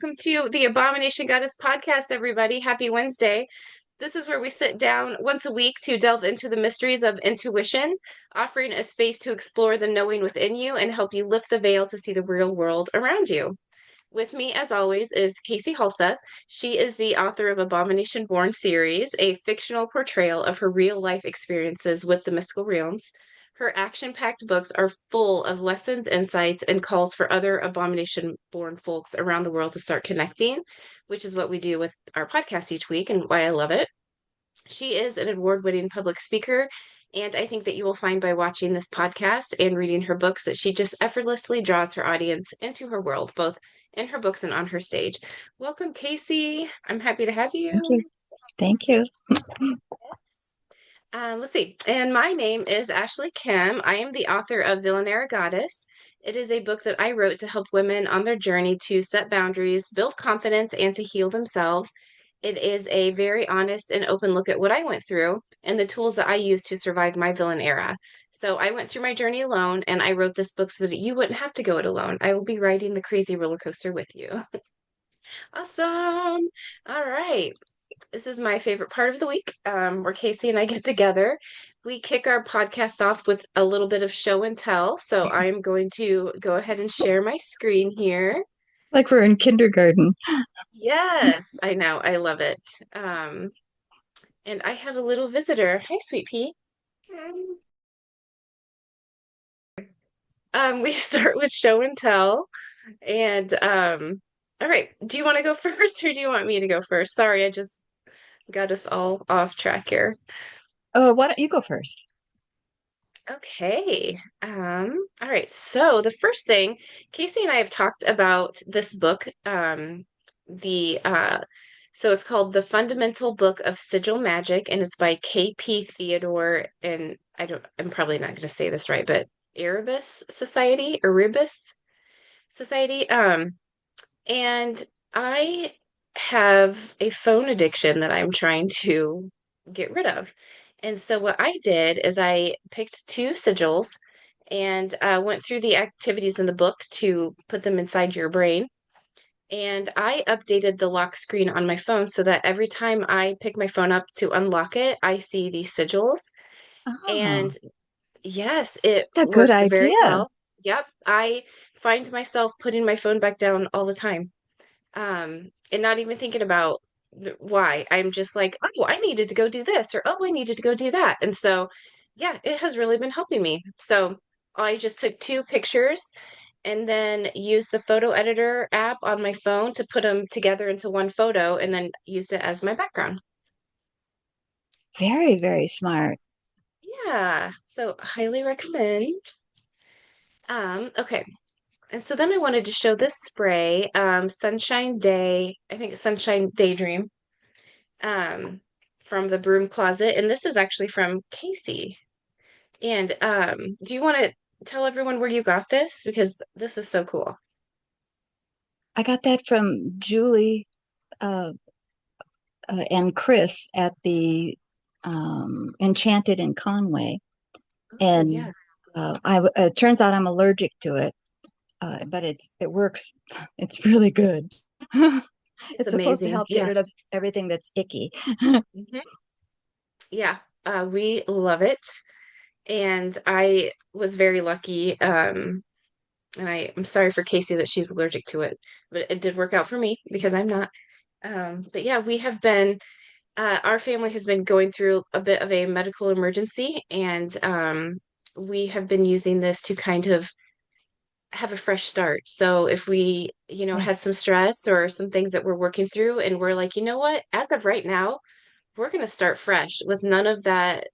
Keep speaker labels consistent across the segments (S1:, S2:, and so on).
S1: welcome to the Abomination Goddess podcast, everybody. Happy Wednesday. This is where we sit down once a week to delve into the mysteries of intuition, offering a space to explore the knowing within you and help you lift the veil to see the real world around you. With me, as always, is Casie Halseth. She is the author of Abomination Born series, a fictional portrayal of her real life experiences with the mystical realms. Her action packed books are full of lessons, insights, and calls for other Abomination Born folks around the world to start connecting, which is what we do with our podcast each week and why I love it. She is an award winning public speaker, and I think that you will find by watching this podcast and reading her books that she just effortlessly draws her audience into her world, both in her books and on her stage. Welcome, Casie. I'm happy to have
S2: Thank you.
S1: you.
S2: Thank you.
S1: Let's see. And my name is Ashley Kim. I am the author of Villainera Goddess. It is a book that I wrote to help women on their journey to set boundaries, build confidence, and to heal themselves. It is a very honest and open look at what I went through and the tools that I used to survive my villain era. So I went through my journey alone, and I wrote this book so that you wouldn't have to go it alone. I will be riding the crazy roller coaster with you. Awesome. All right. This is my favorite part of the week, where Casie and I get together. We kick our podcast off with a little bit of show and tell. So I'm going to go ahead and share my screen here.
S2: Like we're in kindergarten.
S1: Yes, I know. I love it. Um, and I have a little visitor. Hi, sweet pea. We start with show and tell. And all right, do you want to go first or do you want me to go first? Sorry, I just got us all off track here.
S2: Oh, why don't you go first?
S1: Okay. All right. So the first thing, Casie and I have talked about this book. The so it's called The Fundamental Book of Sigil Magic, and it's by K.P. Theodore, and I'm probably not going to say this right, but Erebus Society. And I have a phone addiction that I'm trying to get rid of. And so what I did is I picked two sigils and went through the activities in the book to put them inside your brain. And I updated the lock screen on my phone so that every time I pick my phone up to unlock it, I see these sigils.
S2: Oh,
S1: And yes, it
S2: that's a good
S1: works very
S2: idea.
S1: well. Yep, I find myself putting my phone back down all the time, and not even thinking about why. I'm just like, oh, I needed to go do this, or oh, I needed to go do that. And so, yeah, it has really been helping me. So I just took two pictures and then used the photo editor app on my phone to put them together into one photo and then used it as my background.
S2: Very, very smart.
S1: Yeah, so highly recommend. Okay. And so then I wanted to show this spray, Sunshine Day, I think it's Sunshine Daydream. um, from the broom closet, and this is actually from Casie. And do you want to tell everyone where you got this? Because this is so cool.
S2: I got that from Julie uh, and Chris at the Enchanted in Conway,
S1: Oh,
S2: and
S1: yeah.
S2: it turns out I'm allergic to it, but it works. It's really good.
S1: It's
S2: It's supposed to
S1: amazing.
S2: help get
S1: Yeah.
S2: rid of everything that's icky.
S1: Mhm. Yeah. We love it. And I was very lucky. And I'm sorry for Casie that she's allergic to it, but it did work out for me because I'm not. But yeah, our family has been going through a bit of a medical emergency, and we have been using this to kind of have a fresh start. So if we, had
S2: Yes.
S1: some stress or some things that we're working through, and we're like, you know what, as of right now, we're going to start fresh with none of that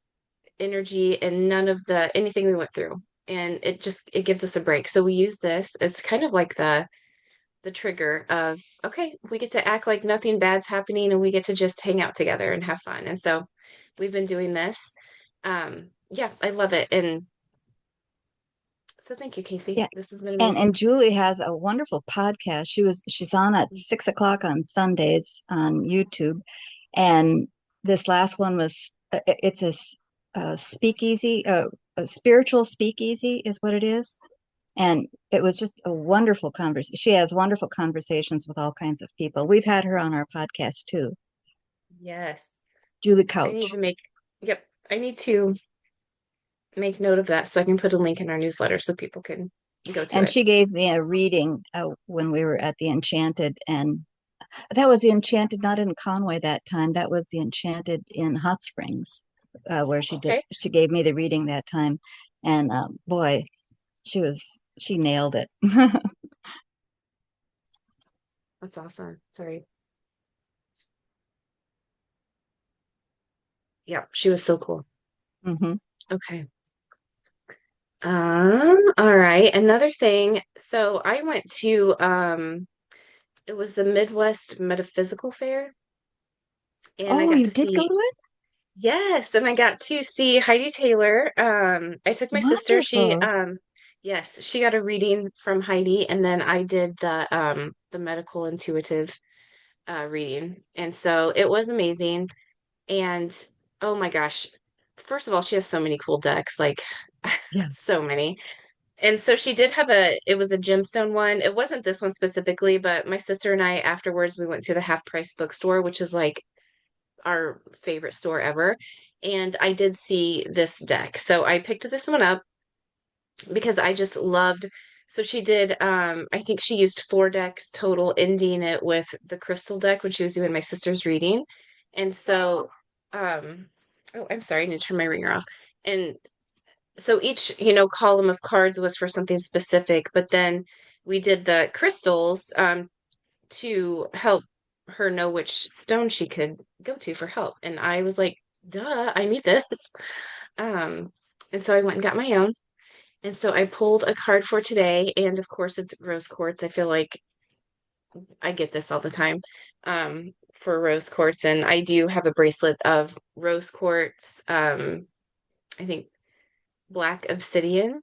S1: energy and none of the anything we went through. And it gives us a break. So we use this as kind of like the trigger of, okay, we get to act like nothing bad's happening and we get to just hang out together and have fun. And so we've been doing this. Yeah, I love it. And so thank you, Casie.
S2: Yeah.
S1: This has been
S2: And
S1: amazing.
S2: Julie has a wonderful podcast. She's on at 6 o'clock on Sundays on YouTube. And this last one was it's a speakeasy, a spiritual speakeasy is what it is. And it was just a wonderful conversation. She has wonderful conversations with all kinds of people. We've had her on our podcast too,
S1: Yes.
S2: Julie
S1: I need
S2: Couch.
S1: to make, yep, I need to make note of that so I can put a link in our newsletter so people can go to
S2: And
S1: it.
S2: she gave me a reading when we were at the Enchanted. And that was the Enchanted, not in Conway that time. That was the Enchanted in Hot Springs, where
S1: Okay.
S2: she gave me the reading that time. And boy, she nailed it.
S1: That's awesome. Sorry. Yeah, she was so cool.
S2: Hmm.
S1: Okay. All right. Another thing. So I went to it was the Midwest Metaphysical Fair, and I
S2: Oh,
S1: got
S2: you
S1: to
S2: did go
S1: see,
S2: to it?
S1: yes, and I got to see Heidi Taylor. I took my sister.
S2: Wonderful.
S1: Yes, she got a reading from Heidi, and then I did the medical intuitive reading. And so it was amazing. And oh my gosh, first of all, she has so many cool decks, like
S2: Yeah.
S1: so many. And so she did have it was a gemstone one. It wasn't this one specifically, but my sister and I afterwards we went to the Half Price bookstore, which is like our favorite store ever. And I did see this deck. So I picked this one up because I just loved. So she did, I think she used 4 decks total, ending it with the crystal deck when she was doing my sister's reading. And so, oh, I'm sorry, I need to turn my ringer off. And so each, column of cards was for something specific, but then we did the crystals, to help her know which stone she could go to for help. And I was like, duh, I need this. Um, and so I went and got my own. And so I pulled a card for today, and of course it's rose quartz. I feel like I get this all the time for rose quartz, and I do have a bracelet of rose quartz. I think black obsidian,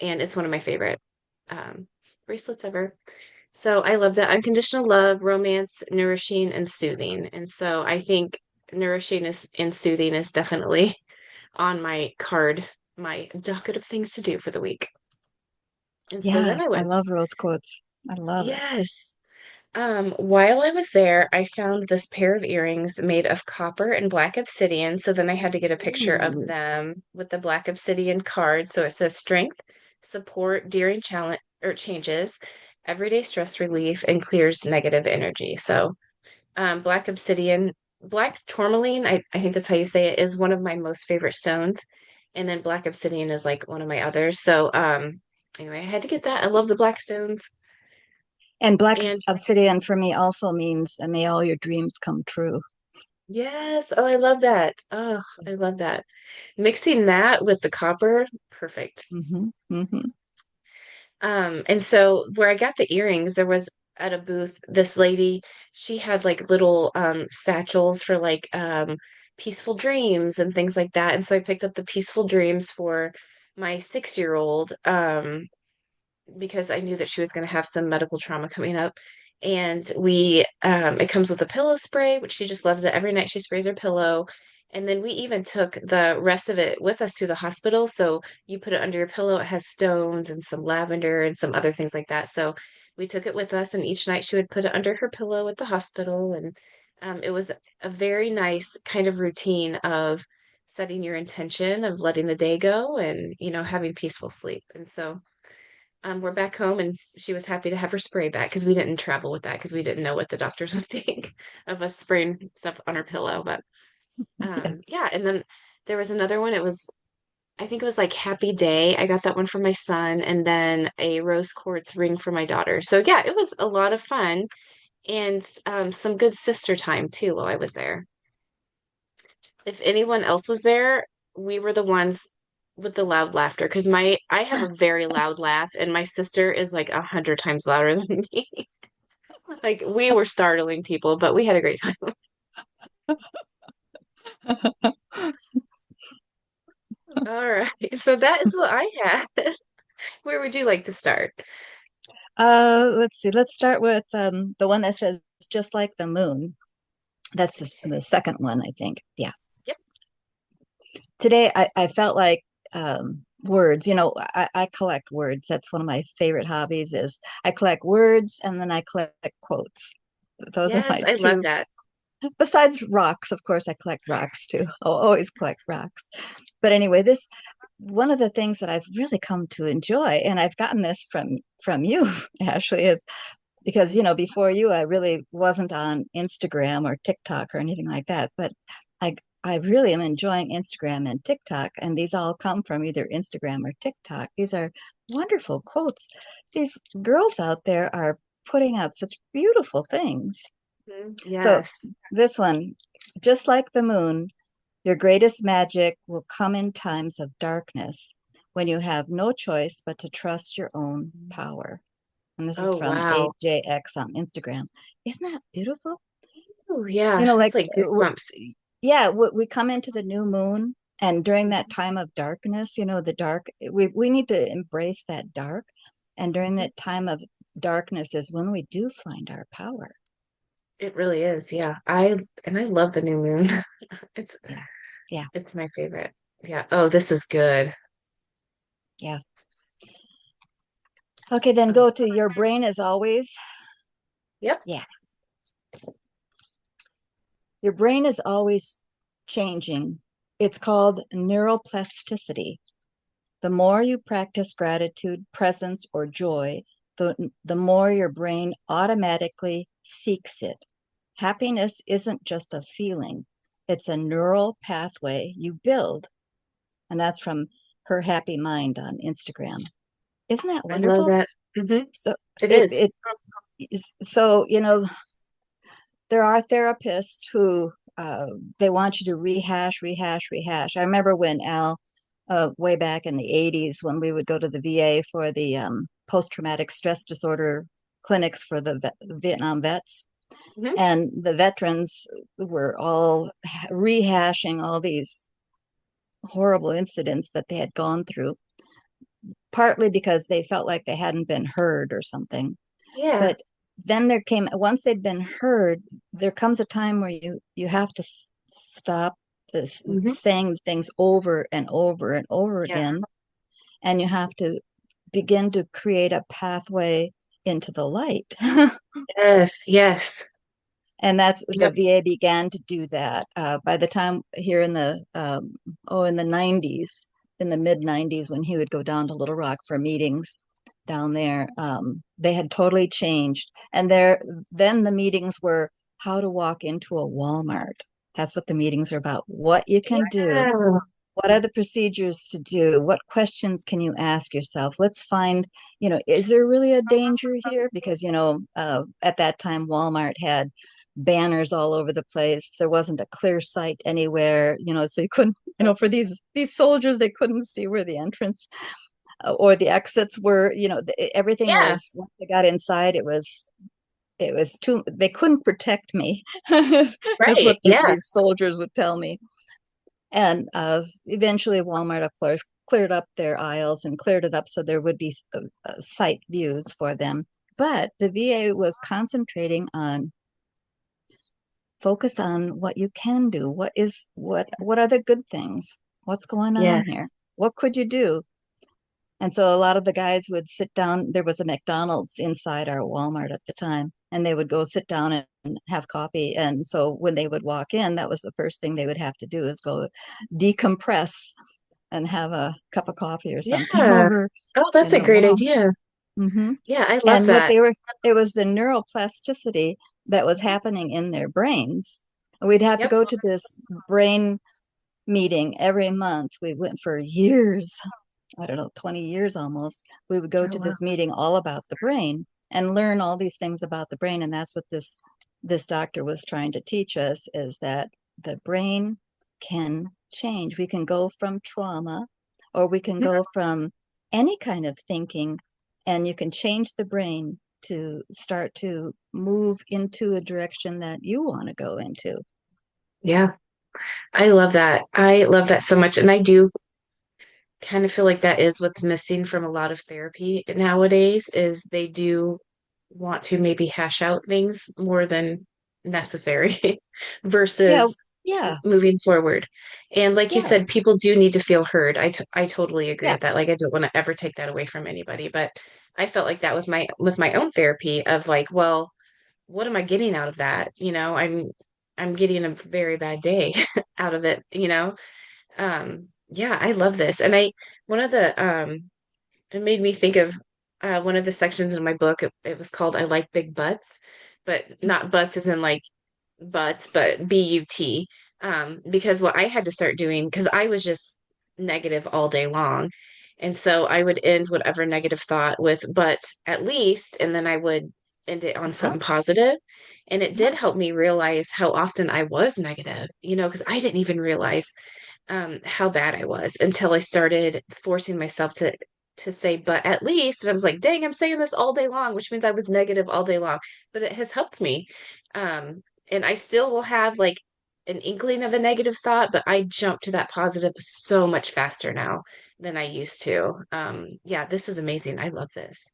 S1: and it's one of my favorite um, bracelets ever. So I love that unconditional love, romance, nourishing, and soothing. And so I think nourishing is and soothing is definitely on my card, my docket of things to do for the week. And so
S2: Yeah,
S1: then I
S2: I
S1: went,
S2: love rose quartz. I love it.
S1: yes. While I was there, I found this pair of earrings made of copper and black obsidian. So then I had to get a picture of
S2: Ooh.
S1: them with the black obsidian card. So it says strength, support during challenge or changes, everyday stress relief, and clears negative energy. So black obsidian, black tourmaline, I think that's how you say it, is one of my most favorite stones. And then black obsidian is like one of my others. So anyway, I had to get that. I love the black stones.
S2: And black
S1: And
S2: obsidian for me also means may all your dreams come true.
S1: yes. Oh, I love that. Oh, I love that. Mixing that with the copper, perfect.
S2: Hmm. Hmm.
S1: And so where I got the earrings, there was at a booth, this lady, she had like little satchels for like peaceful dreams and things like that. And so I picked up the peaceful dreams for my 6-year-old. Because I knew that she was going to have some medical trauma coming up. And it comes with a pillow spray, which she just loves it. Every night she sprays her pillow. And then we even took the rest of it with us to the hospital. So you put it under your pillow. It has stones and some lavender and some other things like that. So we took it with us, and each night she would put it under her pillow at the hospital. And it was a very nice kind of routine of setting your intention of letting the day go and, having peaceful sleep. And so we're back home, and she was happy to have her spray back because we didn't travel with that because we didn't know what the doctors would think of us spraying stuff on her pillow. But
S2: Yeah.
S1: yeah, and then there was another one. I think it was like Happy Day. I got that one for my son, and then a rose quartz ring for my daughter. So yeah, it was a lot of fun and some good sister time too while I was there. If anyone else was there, we were the ones with the loud laughter because I have a very loud laugh, and my sister is like 100 times louder than me. Like we were startling people, but we had a great time. All right. So that is what I had. Where would you like to start?
S2: Let's see. Let's start with the one that says just like the moon. That's the second one, I think. Yeah.
S1: Yep.
S2: Today I felt like words. I collect words. That's one of my favorite hobbies is I collect words and then I collect quotes. Those are
S1: Yes,
S2: my
S1: I love
S2: two.
S1: that.
S2: Besides rocks, of course, I collect rocks too. I'll always collect rocks. But anyway, this one of the things that I've really come to enjoy, and I've gotten this from you, Ashley, is because before you I really wasn't on Instagram or TikTok or anything like that, but I I really am enjoying Instagram and TikTok, and these all come from either Instagram or TikTok. These are wonderful quotes. These girls out there are putting out such beautiful things. So
S1: Yes.
S2: this one, just like the moon, your greatest magic will come in times of darkness when you have no choice but to trust your own power. And this is
S1: Oh,
S2: from
S1: wow.
S2: AJX on Instagram. Isn't that beautiful?
S1: Oh, yeah.
S2: Like,
S1: That's like goosebumps.
S2: yeah, we come into the new moon, and during that time of darkness, the dark, we need to embrace that dark. And during
S1: Mhm.
S2: that time of darkness is when we do find our power.
S1: It really is. Yeah. I love the new moon. It's
S2: Yeah, yeah,
S1: it's my favorite. Yeah. Oh, this is good.
S2: yeah. Okay, then
S1: Oh,
S2: go to your brain as always.
S1: yep.
S2: Yeah, your brain is always changing. It's called neuroplasticity. The more you practice gratitude, presence, or joy, the more your brain automatically seeks it. Happiness isn't just a feeling, it's a neural pathway you build. And that's from Her Happy Mind on Instagram. Isn't that
S1: I love
S2: wonderful?
S1: that.
S2: So
S1: It
S2: it
S1: is.
S2: it so there are therapists who they want you to rehash. I remember when Al, way back in the 80s, when we would go to the VA for the post-traumatic stress disorder clinics for the Vietnam vets,
S1: Mhm.
S2: and the veterans were all rehashing all these horrible incidents that they had gone through, partly because they felt like they hadn't been heard or something.
S1: Yeah.
S2: But then there came, once they'd been heard, there comes a time where you have to stop this
S1: Hmm.
S2: saying things over and over and over
S1: Yeah.
S2: again, and you have to begin to create a pathway into the light.
S1: Yes. Yes.
S2: And that's the
S1: Yep.
S2: VA began to do that. By the time here in the in the 90s, in the mid 90s, when he would go down to Little Rock for meetings down there, they had totally changed. And then the meetings were how to walk into a Walmart. That's what the meetings are about. What you can do,
S1: Yeah.
S2: what are the procedures to do? What questions can you ask yourself? Let's find, is there really a danger here? Because, at that time, Walmart had banners all over the place. There wasn't a clear sight anywhere, so you couldn't, for these soldiers, they couldn't see where the entrance or the exits were. Everything
S1: Yeah.
S2: was, once they got inside, it was too, they couldn't protect me, is
S1: Right.
S2: what
S1: Yeah.
S2: these soldiers would tell me. And eventually, Walmart, of course, cleared up their aisles and cleared it up so there would be sight views for them. But the VA was concentrating on focus on what you can do. What are the good things? What's going on here?
S1: Yes.
S2: What could you do? And so a lot of the guys would sit down. There was a McDonald's inside our Walmart at the time, and they would go sit down and have coffee. And so when they would walk in, that was the first thing they would have to do is go decompress and have a cup of coffee or something
S1: Yeah.
S2: over
S1: Oh, that's
S2: in
S1: a
S2: the
S1: great
S2: wall.
S1: idea.
S2: Hmm.
S1: Yeah, I love
S2: And
S1: that.
S2: it was the neuroplasticity that was happening in their brains. We'd have to
S1: Yep.
S2: go to this brain meeting every month. We went for years, I don't know, 20 years almost. We would go
S1: Oh,
S2: to
S1: wow.
S2: this meeting all about the brain and learn all these things about the brain. And that's what this doctor was trying to teach us is that the brain can change. We can go from trauma or we can
S1: Mhm.
S2: go from any kind of thinking, and you can change the brain to start to move into a direction that you want to go into.
S1: Yeah. I love that. I love that so much. And I do kind of feel like that is what's missing from a lot of therapy nowadays is they do want to maybe hash out things more than necessary
S2: Yeah,
S1: versus
S2: Yeah.
S1: moving forward. And like you
S2: Yeah.
S1: said, people do need to feel heard. I totally agree
S2: Yeah.
S1: with that. Like I don't want to ever take that away from anybody, but I felt like that with my own therapy of like, well, what am I getting out of that? I'm getting a very bad day out of it, you know? Yeah, I love this. And one of the it made me think of one of the sections in my book. It was called I Like Big Butts, but not butts as in like butts, but BUT. Because what I had to start doing, because I was just negative all day long. And so I would end whatever negative thought with, but at least, and then I would end it on
S2: Uh-huh.
S1: something positive. And it did
S2: Uh-huh.
S1: help me realize how often I was negative, because I didn't even realize how bad I was until I started forcing myself to say, but at least, and I was like, dang, I'm saying this all day long, which means I was negative all day long. But it has helped me. And I still will have like an inkling of a negative thought, but I jump to that positive so much faster now than I used to. Yeah, this is amazing. I love this.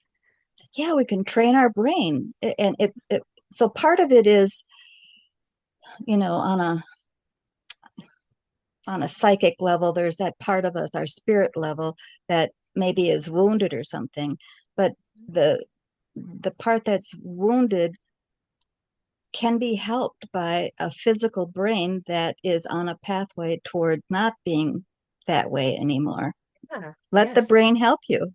S2: Yeah, we can train our brain. And so part of it is, on a psychic level, there's that part of us, our spirit level, that maybe is wounded or something. But the the part that's wounded can be helped by a physical brain that is on a pathway toward not being that way anymore.
S1: Yeah.
S2: Let the
S1: Yes.
S2: brain help you.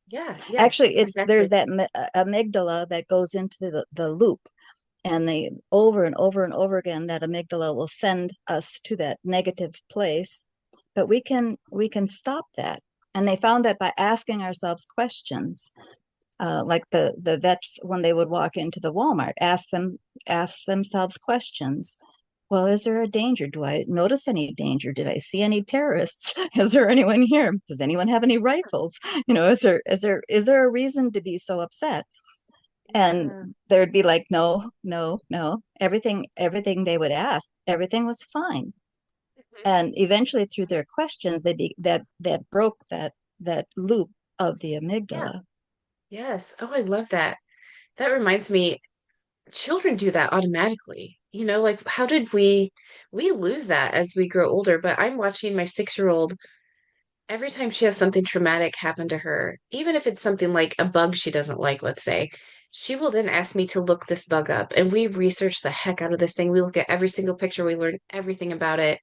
S1: Yeah. Yes.
S2: Actually, there's
S1: Exactly.
S2: that amygdala that goes into the loop, and they over and over and over again that amygdala will send us to that negative place, but we can stop that. And they found that by asking ourselves questions, like the vets, when they would walk into the Walmart, ask themselves questions. Well, is there a danger? Do I notice any danger? Did I see any terrorists? Is there anyone here? Does anyone have any rifles? Is there a reason to be so upset? And
S1: Yeah.
S2: there'd be like, no, no, no. Everything they would ask, everything was fine.
S1: Mhm.
S2: And eventually, through their questions, that broke that loop of the
S1: Yeah.
S2: amygdala.
S1: Yes. Oh, I love that. That reminds me, children do that automatically. Like how did we lose that as we grow older? But I'm watching my 6-year-old every time she has something traumatic happen to her, even if it's something like a bug she doesn't like, let's say, she will then ask me to look this bug up. And we research the heck out of this thing. We look at every single picture, we learn everything about it,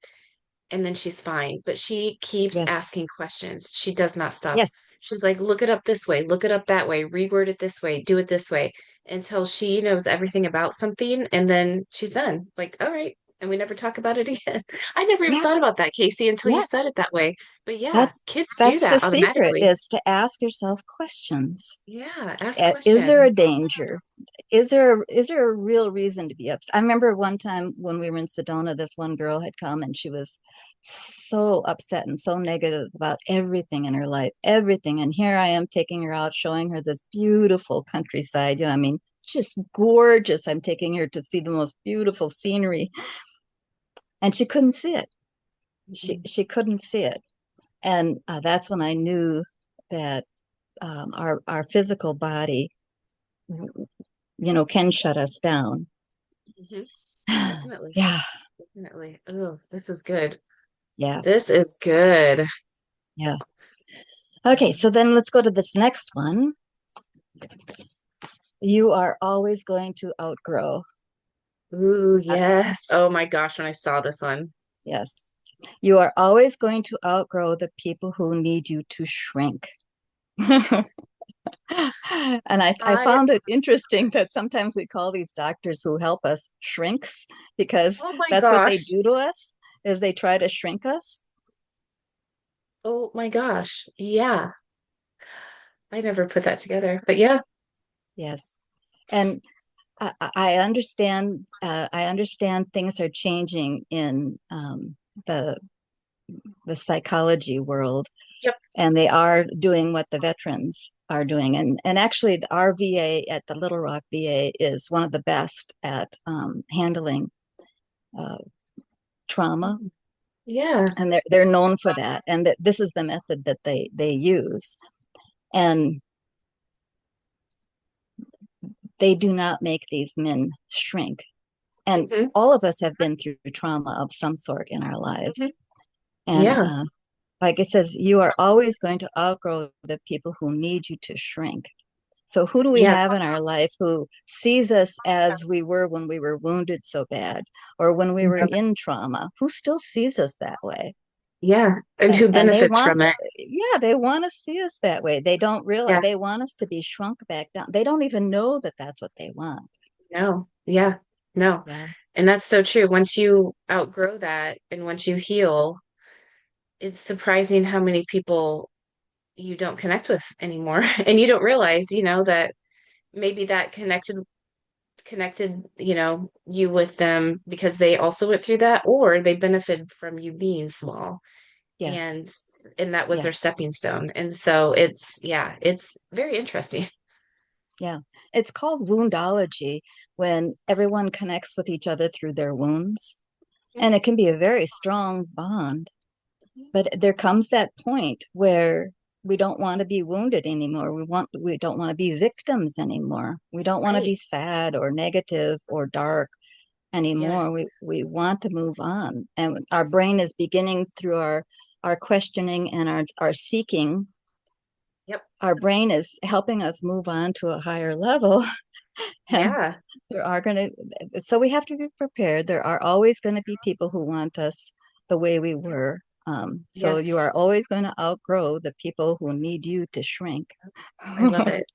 S1: and then she's fine. But she keeps
S2: Yes,
S1: asking questions. She does not stop.
S2: yes,
S1: She's like, look it up this way, look it up that way, reword it this way, do it this way, until she knows everything about something, and then she's done. Like, all right. And we never talk about it again. I never even
S2: yes,
S1: thought about that, Casie, until you
S2: yes.
S1: said it that way. But yeah,
S2: That's
S1: kids do
S2: that's the
S1: that
S2: secret,
S1: automatically.
S2: is to ask yourself questions.
S1: Yeah, ask
S2: Is there a
S1: questions.
S2: danger? Is there a real reason to be upset? I remember one time when we were in Sedona, this one girl had come and she was so upset and so negative about everything in her life, everything. And here I am taking her out, showing her this beautiful countryside. I mean, just gorgeous. I'm taking her to see the most beautiful scenery, and she couldn't see it. She
S1: Mhm.
S2: she couldn't see it, and that's when I knew that our physical body, can shut us down.
S1: Mhm. Definitely.
S2: Yeah,
S1: Definitely. Oh, this is good.
S2: yeah,
S1: This is good.
S2: yeah. Okay, so then let's go to this next one. You are always going to outgrow.
S1: Ooh,
S2: Uh,
S1: yes. Oh my gosh, when I saw this one.
S2: yes. You are always going to outgrow the people who need you to shrink. And I
S1: I,
S2: found it interesting that sometimes we call these doctors who help us shrinks, because
S1: oh my
S2: that's what they
S1: gosh.
S2: do to us, is they try to shrink us.
S1: Oh my gosh. Yeah. I never put that together. But yeah.
S2: Yes. And I understand things are changing in the the psychology world,
S1: Yep.
S2: and they are doing what the veterans are doing. And actually, our VA at the Little Rock VA is one of the best at handling uh, trauma,
S1: Mhm. Yeah.
S2: and they're known for that. And that this is the method that they use, and they do not make these men shrink. And
S1: Hmm.
S2: all of us have been through trauma of some sort in our
S1: Hmm.
S2: lives. And
S1: Yeah.
S2: like it says, you are always going to outgrow the people who need you to shrink. So who do we
S1: Yeah.
S2: have in our life who sees us as we were when we were wounded so bad or when we were
S1: Yeah.
S2: in trauma? Who still sees us that way?
S1: Yeah. And who
S2: And they
S1: benefits
S2: want,
S1: from it?
S2: yeah, they want to see us that way. They don't realize
S1: Yeah.
S2: they want us to be shrunk back down. They don't even know that that's what they want.
S1: No. Yeah. No.
S2: Yeah.
S1: And that's so true. Once you outgrow that and once you heal, it's surprising how many people you don't connect with anymore. And you don't realize, that maybe that connected, you with them because they also went through that, or they benefited from you being small,
S2: Yeah.
S1: and and that was
S2: Yeah.
S1: their stepping stone. And so it's very interesting.
S2: Yeah. It's called woundology when everyone connects with each other through their wounds. And it can be a very strong bond. But there comes that point where we don't want to be wounded anymore. We don't want to be victims anymore. We don't want to
S1: Right.
S2: be sad or negative or dark anymore.
S1: Yes.
S2: We want to move on. And our brain is beginning through our questioning and our seeking.
S1: Yep.
S2: Our brain is helping us move on to a higher level. And
S1: Yeah.
S2: there are going to, so we have to be prepared. There are always going to be people who want us the way we were. So you
S1: Yes.
S2: are always going to outgrow the people who need you to shrink.
S1: I love it.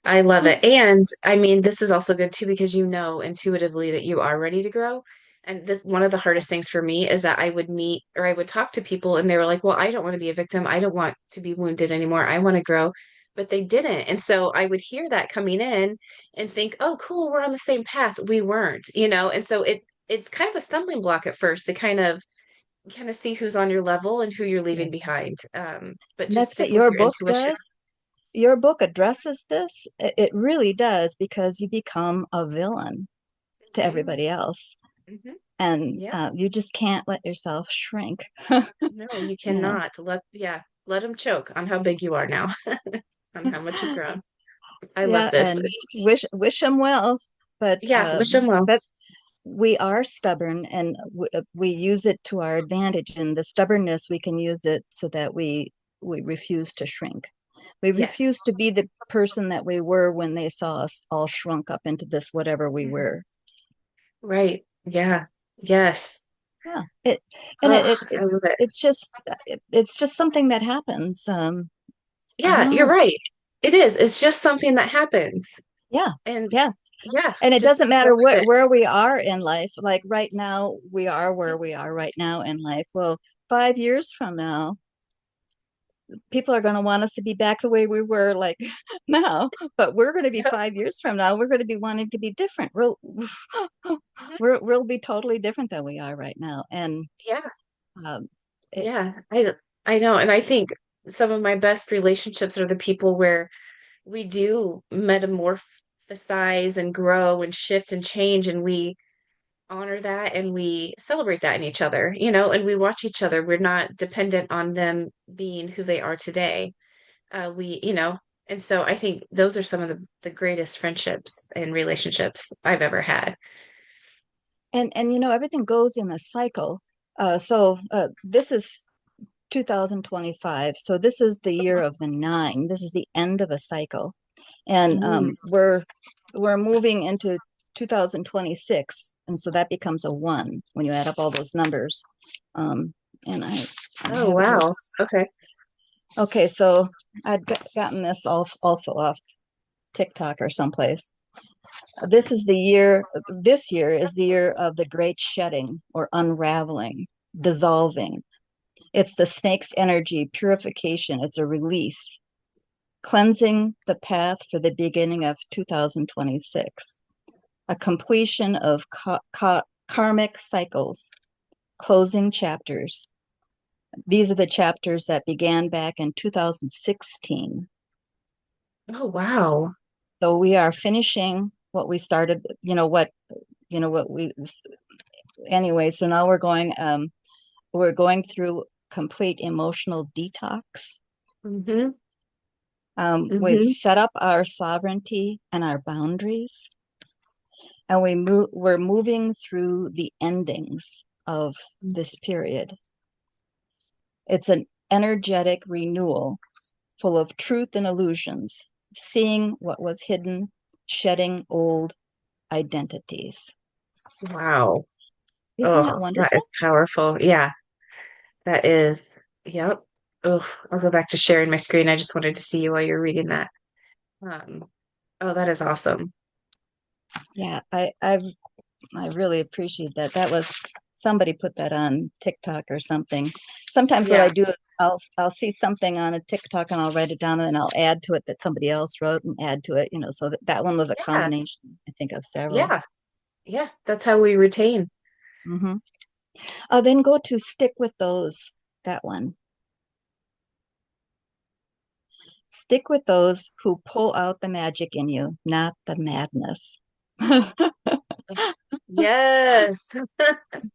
S1: I love it. And I mean, this is also good too because you know intuitively that you are ready to grow. And this one of the
S2: Yeah.
S1: hardest things for me is that I would meet or I would talk to people and they were like, "Well, I don't want to be a victim. I don't want to be wounded anymore. I want to grow." But they didn't. And so I would hear that coming in and think, "Oh, cool, we're on the same path." We weren't. And so it's kind of a stumbling block at first to kind of see who's on your level and who you're leaving
S2: Yes.
S1: behind. But
S2: And
S1: just
S2: that's what
S1: stick with
S2: your
S1: your
S2: book
S1: intuition.
S2: does. Your book addresses this. It really does because you become a villain to
S1: Hmm.
S2: everybody else.
S1: Hmm.
S2: And
S1: Yeah.
S2: you just can't let yourself shrink.
S1: No, you
S2: You know,
S1: cannot let them choke on how big you are now, on how much you've grown. I love
S2: yeah,
S1: this.
S2: and wish them well, but
S1: Yeah, wish them well.
S2: but we are stubborn and we use it to our advantage. And the stubbornness, we can use it so that we refuse to shrink. We
S1: Yes.
S2: refuse to be the person that we were when they saw us all shrunk up into this whatever we
S1: Mhm.
S2: were.
S1: Right. Yeah. Yes.
S2: Yeah, it and
S1: Oh, I love it.
S2: it's just something that happens. I don't
S1: Yeah, you're
S2: know.
S1: right. It is. It's just something that happens.
S2: Yeah,
S1: And
S2: yeah.
S1: yeah,
S2: And it
S1: just
S2: doesn't
S1: go
S2: matter
S1: with it.
S2: where we are in life. Like right now, we are where we are right now in life. Well, 5 years from now, people are going to want us to be back the way we were like now, but we're going to be
S1: Yep.
S2: 5 years from now, we're going to be wanting to be different.
S1: Mhm.
S2: We'll be totally different than we are right now. And
S1: Yeah.
S2: um, it,
S1: Yeah. I know. And I think some of my best relationships are the people where we do metamorphosize and grow and shift and change, and we honor that and we celebrate that in each other, and we watch each other. We're not dependent on them being who they are today. And so I think those are some of the greatest friendships and relationships I've ever had.
S2: and everything goes in a cycle. This is 2025. So this is the year of the nine. This is the end of a cycle. And
S1: Mm.
S2: we're moving into 2026. And so that becomes a one when you add up all those numbers. Um, and I
S1: Oh,
S2: have it here.
S1: wow. Okay.
S2: Okay, so I'd gotten this also off TikTok or someplace. This year is the year of the great shedding or unraveling, dissolving. It's the snake's energy, purification. It's a release, cleansing the path for the beginning of 2026, a completion of karmic cycles, closing chapters. These are the chapters that began back in 2016.
S1: Oh, wow.
S2: So we are finishing what we started, what we, anyway, so now we're going through complete emotional detox.
S1: Mm-hmm.
S2: We've
S1: Mm-hmm.
S2: set up our sovereignty and our boundaries. and we're moving through the endings of this period. It's an energetic renewal full of truth and illusions, seeing what was hidden, shedding old identities.
S1: Wow.
S2: Isn't that
S1: Oh, that
S2: wonderful?
S1: is powerful. Yeah, that is. Yep. Oh, I'll go back to sharing my screen. I just wanted to see you while you're reading that. Um, oh, that is awesome.
S2: Yeah, I really appreciate that. That was somebody put that on TikTok or something. Sometimes what I
S1: Yeah.
S2: do, I'll see something on a TikTok and I'll write it down and then I'll add to it that somebody else wrote and add to it, so that one was a
S1: Yeah.
S2: combination, I think, of several.
S1: Yeah. Yeah. That's how we retain.
S2: Hmm. Then go to stick with those, that one. Stick with those who pull out the magic in you, not the madness.
S1: Yes.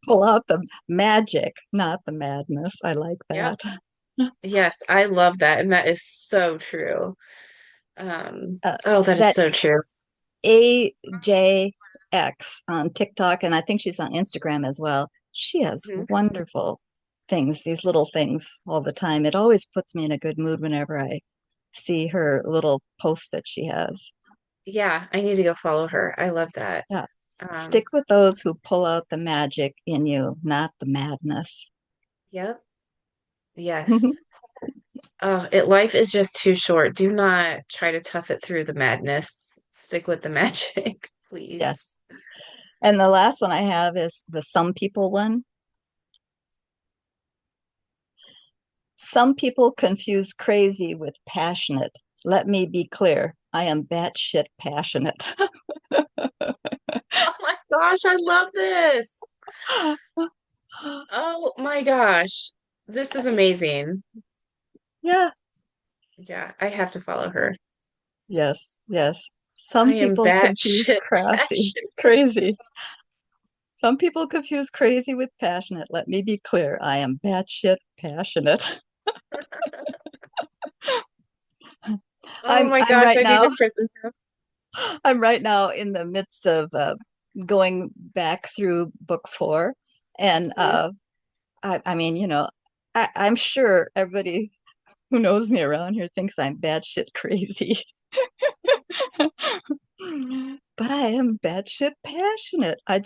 S2: Pull out the magic, not the madness. I like
S1: Yep.
S2: that.
S1: Yes, I love that. And that is so true. Oh, that is
S2: That
S1: so true.
S2: AJX on TikTok, and I think she's on Instagram as well. She has
S1: Mhm.
S2: wonderful things, these little things all the time. It always puts me in a good mood whenever I see her little posts that she has.
S1: Yeah, I need to go follow her. I love that.
S2: Yeah.
S1: Um,
S2: Stick with those who pull out the magic in you, not the madness.
S1: yep. Yes. Oh, life is just too short. Do not try to tough it through the madness. Stick with the magic, please.
S2: Yes. And the last one I have is the some people one. Some people confuse crazy with passionate. Let me be clear. I am batshit passionate.
S1: Oh my gosh, I love this. Oh my gosh. This is amazing.
S2: Yeah.
S1: Yeah, I have to follow her.
S2: Yes. Yes.
S1: I
S2: Some
S1: am
S2: people confuse
S1: batshit
S2: crazy,
S1: passionate.
S2: crazy. Some people confuse crazy with passionate. Let me be clear. I am batshit passionate.
S1: Oh
S2: I'm
S1: my
S2: I'm
S1: gosh,
S2: right
S1: I need
S2: now
S1: to print this out.
S2: I'm right now in the midst of going back through book four, and
S1: Mhm.
S2: I mean, I'm sure everybody who knows me around here thinks I'm batshit crazy. But I am batshit passionate. I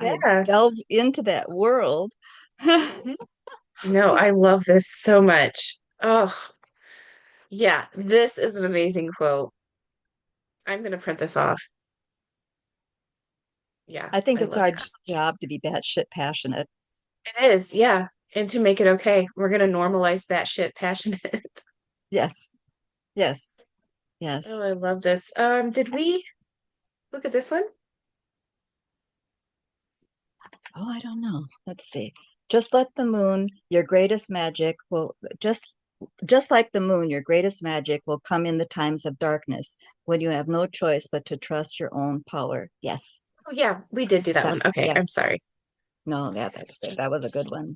S1: Yeah.
S2: delve into that world.
S1: Mhm. No, I love this so much. Oh, yeah, this is an amazing quote. I'm gonna print this off. Yeah,
S2: I think
S1: I
S2: it's
S1: love
S2: our
S1: that.
S2: job to be batshit passionate.
S1: It is, yeah. And to make it okay, we're gonna normalize batshit passionate.
S2: Yes, yes,
S1: Oh,
S2: yes.
S1: I love this. Did we look at this one?
S2: Oh, I don't know. Let's see. Just let the moon, your greatest magic will just like the moon, your greatest magic will come in the times of darkness when you have no choice but to trust your own power. Yes.
S1: Oh, yeah, we did do that
S2: That
S1: one. Okay, I'm
S2: yes.
S1: sorry.
S2: No, yeah, that's good. That was a good one.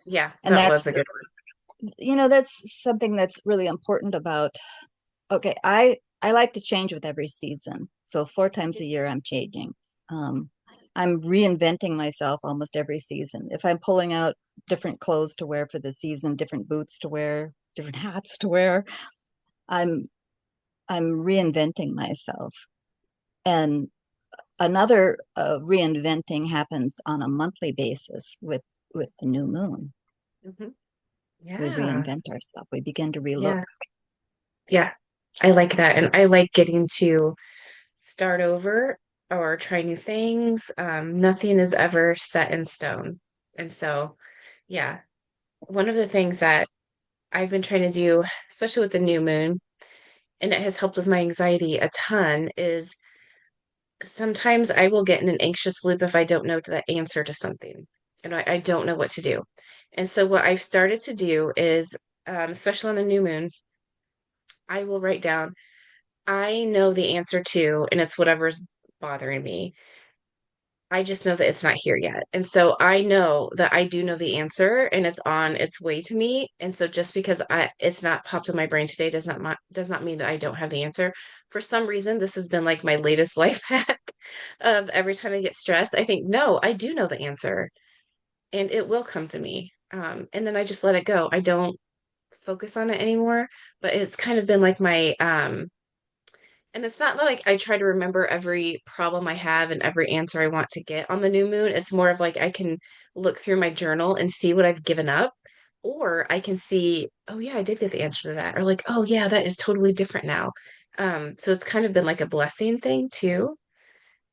S1: Yeah,
S2: And
S1: that was a good one.
S2: that's something that's really important about okay, I like to change with every season. So four times a year I'm changing. Um, I'm reinventing myself almost every season. If I'm pulling out different clothes to wear for the season, different boots to wear, different hats to wear, I'm I'm reinventing myself. And another reinventing happens on a monthly basis with the new moon.
S1: Hmm.
S2: We
S1: Yeah,
S2: reinvent ourselves. We begin to relook.
S1: yeah, yeah. I like that. And I like getting to start over or try new things. Nothing is ever set in stone. And so, yeah, one of the things that I've been trying to do, especially with the new moon, and it has helped with my anxiety a ton, is sometimes I will get in an anxious loop if I don't know the answer to something and I don't know what to do. And so, what I've started to do is, especially on the new moon, I will write down, I know the answer to, and it's whatever's bothering me. I just know that it's not here yet. And so I know that I do know the answer and it's on its way to me. And so just because it's not popped in my brain today does not mean that I don't have the answer. For some reason, this has been like my latest life hack. of every time I get stressed, I think, no, I do know the answer and it will come to me. And then I just let it go. I don't focus on it anymore, but it's kind of been like my and it's not like I try to remember every problem I have and every answer I want to get on the new moon. It's more of like I can look through my journal and see what I've given up, or I can see, oh yeah, I did get the answer to that, or like, oh yeah, that is totally different now. So it's kind of been like a blessing thing too.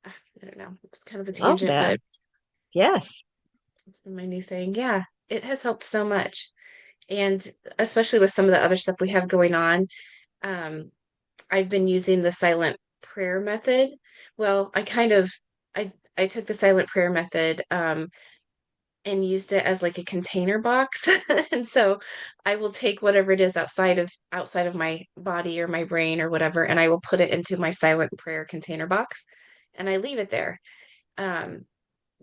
S1: I don't know. It's kind of a
S2: Love
S1: tangent,
S2: that.
S1: but
S2: Yes.
S1: it's been my new thing. Yeah, it has helped so much. And especially with some of the other stuff we have going on, um, I've been using the silent prayer method. Well, I took the silent prayer method and used it as like a container box. And so I will take whatever it is outside of my body or my brain or whatever, and I will put it into my silent prayer container box and I leave it there. Um,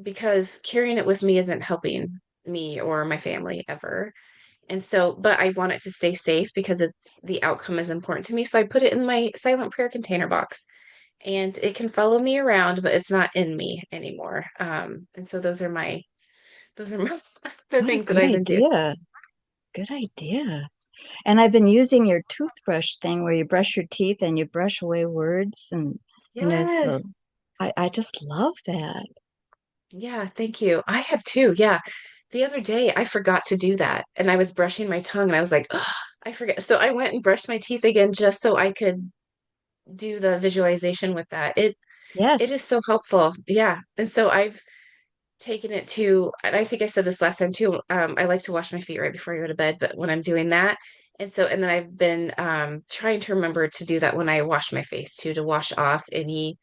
S1: because carrying it with me isn't helping me or my family ever. And so, but I want it to stay safe because the outcome is important to me. So I put it in my silent prayer container box and it can follow me around, but it's not in me anymore. And so those are the
S2: What a
S1: things that
S2: good
S1: I've been doing.
S2: idea. Good idea. And I've been using your toothbrush thing where you brush your teeth and you brush away words so
S1: Yes.
S2: I just love that.
S1: Yeah, thank you. I have too. Yeah. The other day I forgot to do that and I was brushing my tongue and I was like, oh, I forget. So I went and brushed my teeth again just so I could do the visualization with that. It
S2: Yes.
S1: is so helpful. Yeah. And so I've taken it to, and I think I said this last time too. I like to wash my feet right before I go to bed, but when I'm doing that, and then I've been trying to remember to do that when I wash my face too, to wash off any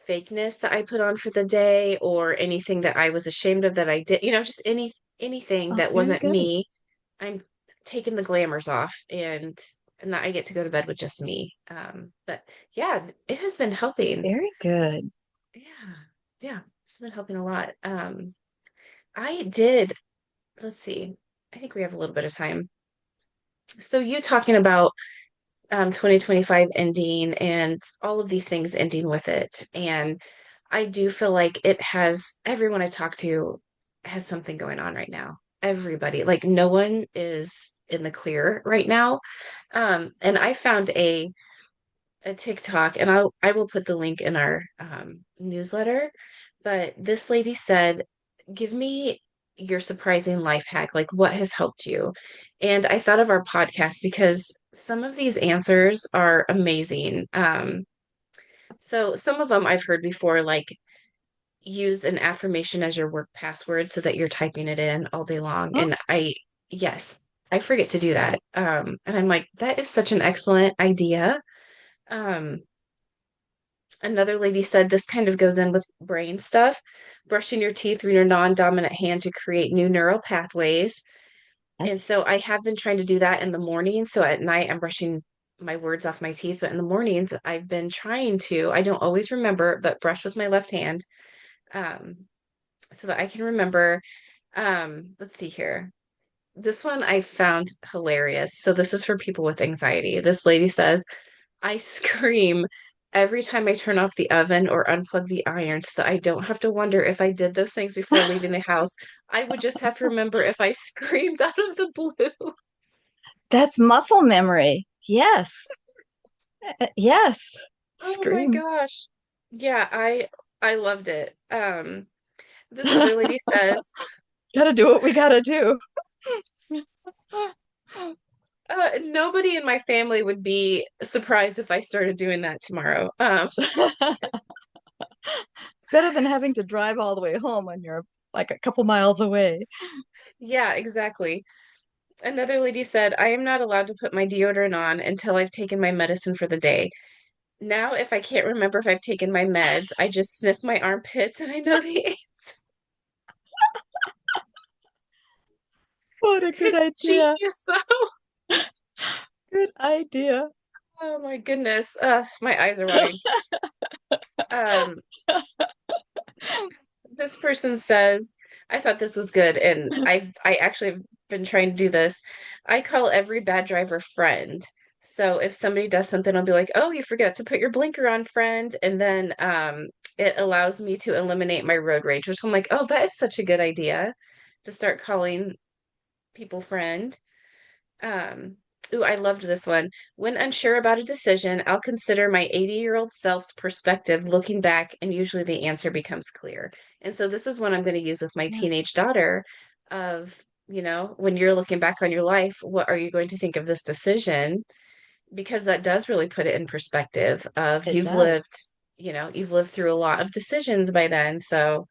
S1: fakeness that I put on for the day or anything that I was ashamed of that I did, just anything
S2: Oh,
S1: that
S2: very
S1: wasn't
S2: good.
S1: me. I'm taking the glamours off and that I get to go to bed with just me. But yeah, it has been helping.
S2: Very good.
S1: Yeah. Yeah, it's been helping a lot. I did, let's see. I think we have a little bit of time. So you talking about 2025 ending and all of these things ending with it. And I do feel like it has everyone I talk to has something going on right now. Everybody, like no one is in the clear right now. And I found a TikTok, and I will put the link in our newsletter. But this lady said, "Give me your surprising life hack. Like, what has helped you?" And I thought of our podcast because some of these answers are amazing. So some of them I've heard before, like use an affirmation as your work password so that you're typing it in all day long.
S2: Oh,
S1: Yes, I forget to do that. And I'm like, that is such an excellent idea. Um, Another lady said this kind of goes in with brain stuff, brushing your teeth through your non-dominant hand to create new neural pathways. And
S2: yes.
S1: so I have been trying to do that in the morning. So at night, I'm brushing my words off my teeth, but in the mornings, I've been trying to, I don't always remember, but brush with my left hand um, so that I can remember. Let's see here. This one I found hilarious. So this is for people with anxiety. This lady says, I scream every time I turn off the oven or unplug the iron so that I don't have to wonder if I did those things before leaving the house. I would just have to remember if I screamed out of the blue.
S2: That's muscle memory. Yes. Yes.
S1: Oh my
S2: Scream.
S1: gosh. Yeah, I loved it. This other lady says,
S2: Gotta do what we gotta do.
S1: nobody in my family would be surprised if I started doing that tomorrow.
S2: It's better than having to drive all the way home when you're like a couple miles away.
S1: Yeah, exactly. Another lady said, I am not allowed to put my deodorant on until I've taken my medicine for the day. Now, if I can't remember if I've taken my meds, I just sniff my armpits and I know the answer.
S2: What a good
S1: It's
S2: idea.
S1: genius, though.
S2: Good idea.
S1: Oh my goodness. My eyes are watering. Um, this person says, I thought this was good, and I actually have been trying to do this. I call every bad driver friend. So if somebody does something, I'll be like, "Oh, you forgot to put your blinker on, friend." And then it allows me to eliminate my road rage, which I'm like, "Oh, that is such a good idea to start calling people friend." Um, ooh, I loved this one. When unsure about a decision, I'll consider my 80-year-old self's perspective looking back, and usually the answer becomes clear. And so this is one I'm going to use with my
S2: Yeah,
S1: teenage daughter of, when you're looking back on your life, what are you going to think of this decision? Because that does really put it in perspective of
S2: it does.
S1: you've lived through a lot of decisions by then. So,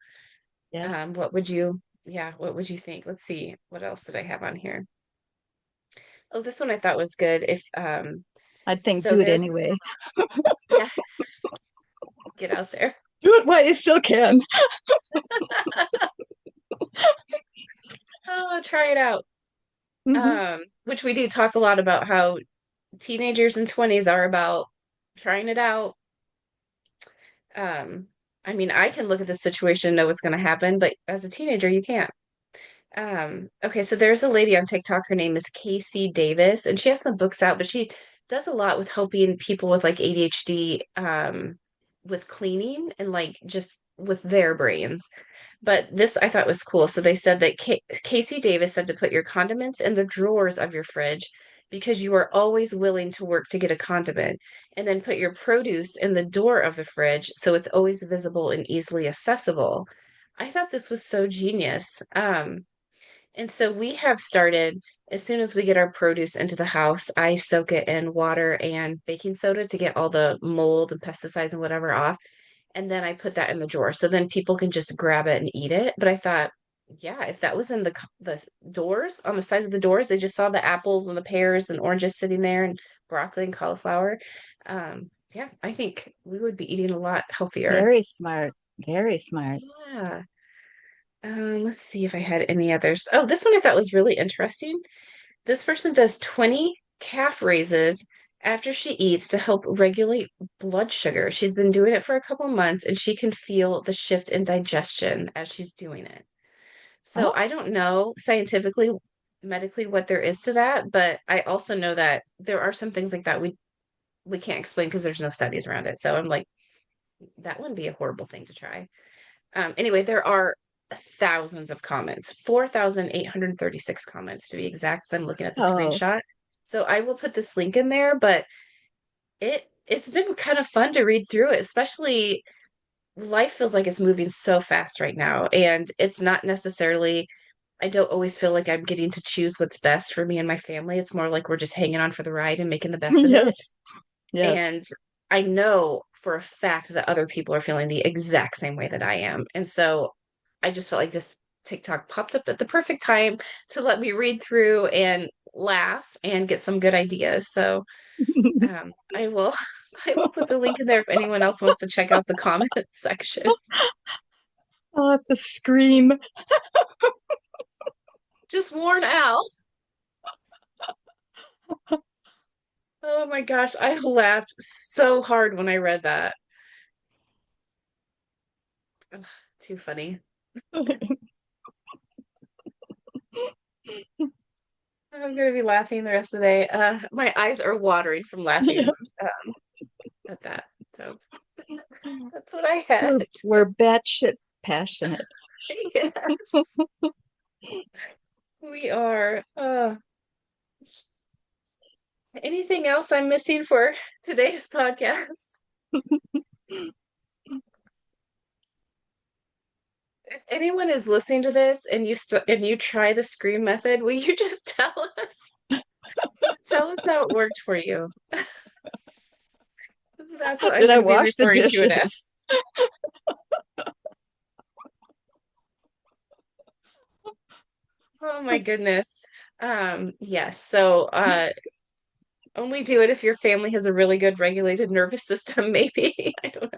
S2: Yes.
S1: what would you think? Let's see. What else did I have on here? Oh, this one I thought was good. If
S2: I think
S1: so
S2: do it
S1: there's
S2: anyway.
S1: yeah, get out there.
S2: Do it while you still can.
S1: Oh, try it out.
S2: Hmm.
S1: Which we do talk a lot about how teenagers and 20s are about trying it out. Um, I mean, I can look at the situation and know what's going to happen, but as a teenager, you can't. Okay, so there's a lady on TikTok. Her name is Casie Davis, and she has some books out, but she does a lot with helping people with like ADHD, with cleaning and like just with their brains. But this I thought was cool. So they said that Casey Davis said to put your condiments in the drawers of your fridge because you are always willing to work to get a condiment, and then put your produce in the door of the fridge so it's always visible and easily accessible. I thought this was so genius. And so we have started, as soon as we get our produce into the house, I soak it in water and baking soda to get all the mold and pesticides and whatever off. And then I put that in the drawer. So then people can just grab it and eat it. But I thought, yeah, if that was in the doors, on the sides of the doors, they just saw the apples and the pears and oranges sitting there and broccoli and cauliflower. Yeah, I think we would be eating a lot healthier.
S2: Very smart. Very smart.
S1: Yeah. Let's see if I had any others. Oh, this one I thought was really interesting. This person does 20 calf raises after she eats to help regulate blood sugar. She's been doing it for a couple months and she can feel the shift in digestion as she's doing it. So
S2: Oh,
S1: I don't know scientifically, medically what there is to that, but I also know that there are some things like that we can't explain because there's no studies around it. So I'm like, that wouldn't be a horrible thing to try. Anyway, there are thousands of comments, 4,836 comments to be exact, as I'm looking at the
S2: oh,
S1: screenshot. So I will put this link in there, but it's been kind of fun to read through it, especially life feels like it's moving so fast right now. And it's not necessarily, I don't always feel like I'm getting to choose what's best for me and my family. It's more like we're just hanging on for the ride and making the best of it.
S2: yes, yes.
S1: And I know for a fact that other people are feeling the exact same way that I am. And so I just felt like this TikTok popped up at the perfect time to let me read through and laugh and get some good ideas. So I will I will put the link in there if anyone else wants to check out the comment section.
S2: I'll have to scream.
S1: Just warn Al. Oh my gosh, I laughed so hard when I read that. Ugh, too funny. I'm gonna be laughing the rest of the day. My eyes are watering from laughing
S2: Yes.
S1: at that. So that's what I had.
S2: We're batshit passionate.
S1: Yes, we are. Anything else I'm missing for today's podcast? If anyone is listening to this and you try the scream method, will you just tell us how it worked for you? That's what I'm
S2: Did
S1: going
S2: I
S1: to be
S2: wash the
S1: referring to it as.
S2: dishes?
S1: Oh my goodness. Yes. So, only do it if your family has a really good regulated nervous system, maybe. I don't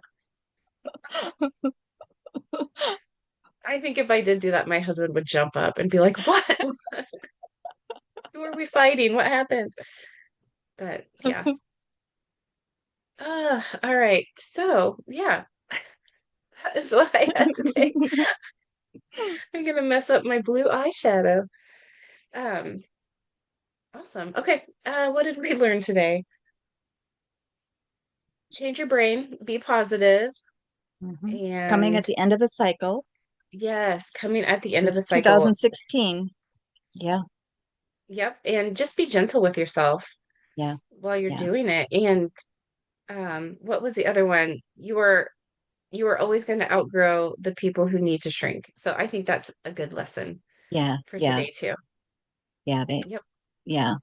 S1: know. I think if I did do that, my husband would jump up and be like, "What? Who are we fighting? What happened?" But yeah. All right. So, yeah, that is what I had today. I'm gonna mess up my blue eyeshadow. Um, awesome. Okay. What did we learn today? change your brain, be positive,
S2: Coming at
S1: and
S2: the end of a cycle.
S1: yes, coming at the end of a
S2: It's
S1: cycle.
S2: 2016. Yeah,
S1: Yep, and just be gentle with yourself
S2: yeah,
S1: while you're
S2: yeah,
S1: doing it. And what was the other one? You are always going to outgrow the people who need to shrink. So I think that's a good lesson
S2: yeah,
S1: for
S2: yeah,
S1: today too.
S2: yeah.
S1: Yep.
S2: Yeah,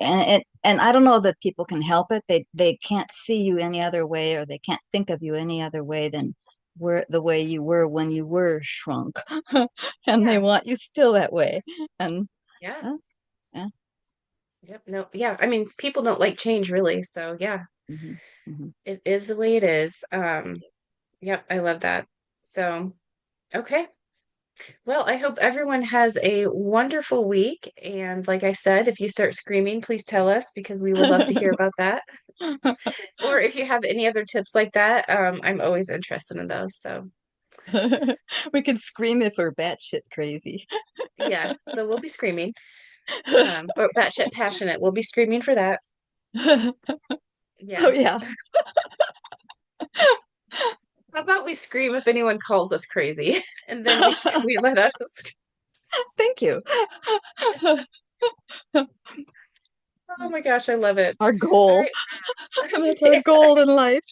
S2: and I don't know that people can help it. They can't see you any other way, or they can't think of you any other way than the way you were when you were shrunk, and they
S1: Yeah.
S2: want you still that way. And
S1: Yeah.
S2: uh, yeah,
S1: Yep. No. Yeah. I mean, people don't like change really. So yeah,
S2: hmm hmm
S1: it is the way it is. Yep. I love that. So, okay. Well, I hope everyone has a wonderful week. And like I said, if you start screaming, please tell us because we would love to hear about that. Or if you have any other tips like that, I'm always interested in those. So
S2: We can scream if we're batshit crazy.
S1: yeah, so we'll be screaming. Or batshit passionate. We'll be screaming for that.
S2: Oh
S1: Yes.
S2: yeah,
S1: How about we scream if anyone calls us crazy, and then we let us.
S2: thank you.
S1: Oh my gosh, I love it.
S2: Our
S1: All
S2: goal.
S1: right.
S2: That's our
S1: Yeah.
S2: goal in life.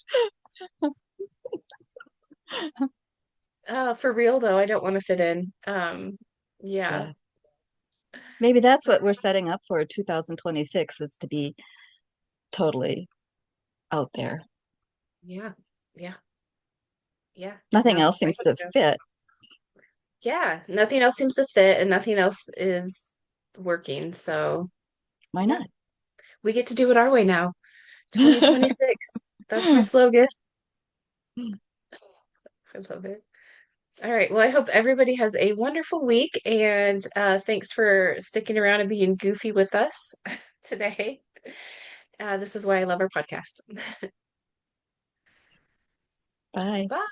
S1: For real though, I don't want to fit in. Yeah.
S2: Yeah. Maybe that's what we're setting up for 2026 is to be totally out there.
S1: Yeah. Yeah. Yeah.
S2: Nothing
S1: No,
S2: else
S1: I
S2: seems
S1: think
S2: to
S1: so.
S2: fit.
S1: Yeah. Nothing else seems to fit and nothing else is working. So,
S2: Why
S1: yeah,
S2: not?
S1: we get to do it our way now. 2026. That's my slogan. I love it. All right. Well, I hope everybody has a wonderful week and thanks for sticking around and being goofy with us today. This is why I love our podcast.
S2: Bye.
S1: Bye.